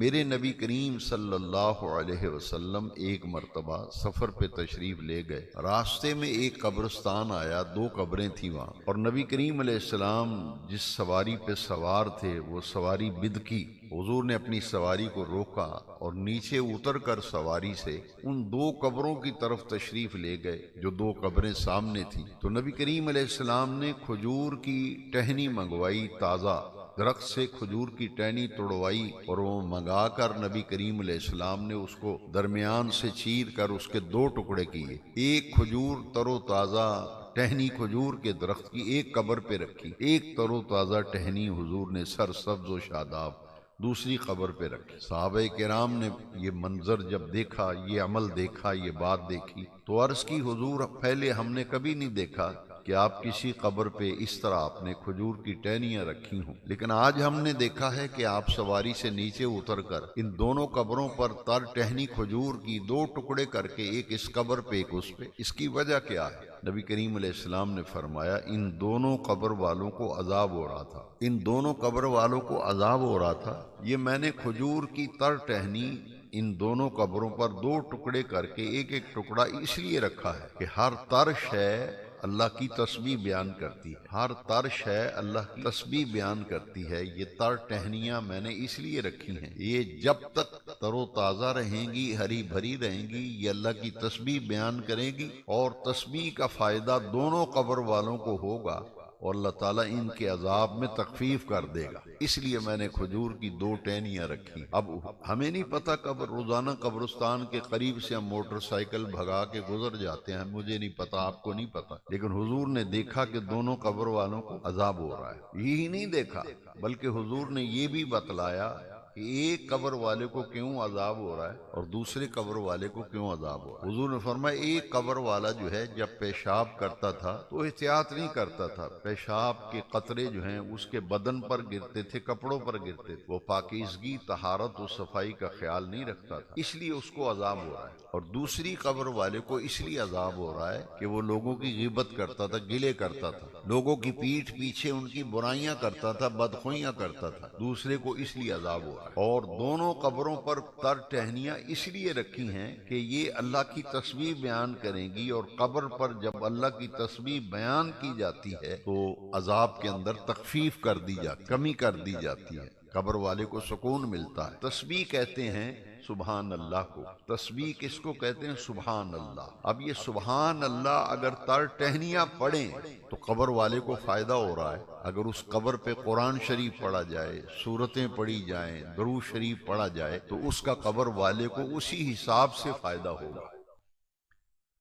میرے نبی کریم صلی اللہ علیہ وسلم ایک مرتبہ سفر پہ تشریف لے گئے، راستے میں ایک قبرستان آیا، دو قبریں تھیں وہاں، اور نبی کریم علیہ السلام جس سواری پہ سوار تھے وہ سواری بدکی، حضور نے اپنی سواری کو روکا اور نیچے اتر کر سواری سے ان دو قبروں کی طرف تشریف لے گئے جو دو قبریں سامنے تھیں۔ تو نبی کریم علیہ السلام نے کھجور کی ٹہنی منگوائی، تازہ درخت سے کھجور کی ٹہنی توڑوائی، اور وہ منگا کر نبی کریم علیہ السلام نے اس کو درمیان سے چیر کر اس کے دو ٹکڑے کیے، ایک کھجور تر و تازہ ٹہنی کھجور کے درخت کی ایک قبر پہ رکھی، ایک تر و تازہ ٹہنی حضور نے سرسبز و شاداب دوسری قبر پہ رکھی۔ صحابہ کرام نے یہ منظر جب دیکھا، یہ عمل دیکھا، یہ بات دیکھی تو عرض کی حضور پہلے ہم نے کبھی نہیں دیکھا کہ آپ کسی قبر پہ اس طرح آپ نے کھجور کی ٹہنیاں رکھی ہوں، لیکن آج ہم نے دیکھا ہے کہ آپ سواری سے نیچے اتر کر ان دونوں قبروں پر تر ٹہنی کھجور کی دو ٹکڑے کر کے ایک اس قبر پہ ایک اس پہ، اس کی وجہ کیا ہے؟ نبی کریم علیہ السلام نے فرمایا ان دونوں قبر والوں کو عذاب ہو رہا تھا، ان دونوں قبر والوں کو عذاب ہو رہا تھا، یہ میں نے کھجور کی تر ٹہنی ان دونوں قبروں پر دو ٹکڑے کر کے ایک ایک ٹکڑا اس لیے رکھا ہے کہ ہر تر شے اللہ کی تسبیح بیان کرتی ہے، ہر تر شے اللہ کی تسبیح بیان کرتی ہے۔ یہ تر ٹہنیاں میں نے اس لیے رکھی ہیں، یہ جب تک تر و تازہ رہیں گی، ہری بھری رہیں گی، یہ اللہ کی تسبیح بیان کریں گی، اور تسبیح کا فائدہ دونوں قبر والوں کو ہوگا اور اللہ تعالیٰ ان کے عذاب میں تخفیف کر دے گا، اس لیے میں نے کھجور کی دو ٹہنیاں رکھی۔ اب ہمیں نہیں پتا کب روزانہ قبرستان کے قریب سے ہم موٹر سائیکل بھگا کے گزر جاتے ہیں، مجھے نہیں پتا، آپ کو نہیں پتا، لیکن حضور نے دیکھا کہ دونوں قبر والوں کو عذاب ہو رہا ہے۔ یہی نہیں دیکھا بلکہ حضور نے یہ بھی بتلایا کہ ایک قبر والے کو کیوں عذاب ہو رہا ہے اور دوسرے قبر والے کو کیوں عذاب ہو رہا ہے۔ حضور نے فرمایا ایک قبر والا جو ہے جب پیشاب کرتا تھا تو احتیاط نہیں کرتا تھا، پیشاب کے قطرے جو ہیں اس کے بدن پر گرتے تھے، کپڑوں پر گرتے تھے، وہ پاکیزگی، طہارت و صفائی کا خیال نہیں رکھتا تھا، اس لیے اس کو عذاب ہو رہا ہے۔ اور دوسری قبر والے کو اس لیے عذاب ہو رہا ہے کہ وہ لوگوں کی غیبت کرتا تھا، گلے کرتا تھا، لوگوں کی پیٹھ پیچھے ان کی برائیاں کرتا تھا، بدخوئیاں کرتا تھا، دوسرے کو اس لیے عذاب ہو رہا ہے۔ اور دونوں قبروں پر تر ٹہنیاں اس لیے رکھی ہیں کہ یہ اللہ کی تسبیح بیان کریں گی، اور قبر پر جب اللہ کی تسبیح بیان کی جاتی ہے تو عذاب کے اندر تخفیف کر دی جاتی، کمی کر دی جاتی ہے، قبر والے کو سکون ملتا ہے۔ تسبیح کہتے ہیں سبحان اللہ کو، تسبیح کس کو کہتے ہیں؟ سبحان اللہ۔ اب یہ سبحان اللہ اگر تر ٹہنیاں پڑھیں تو قبر والے کو فائدہ ہو رہا ہے، اگر اس قبر پہ قرآن شریف پڑھا جائے، سورتیں پڑھی جائیں، درود شریف پڑھا جائے تو اس کا قبر والے کو اسی حساب سے فائدہ ہوگا۔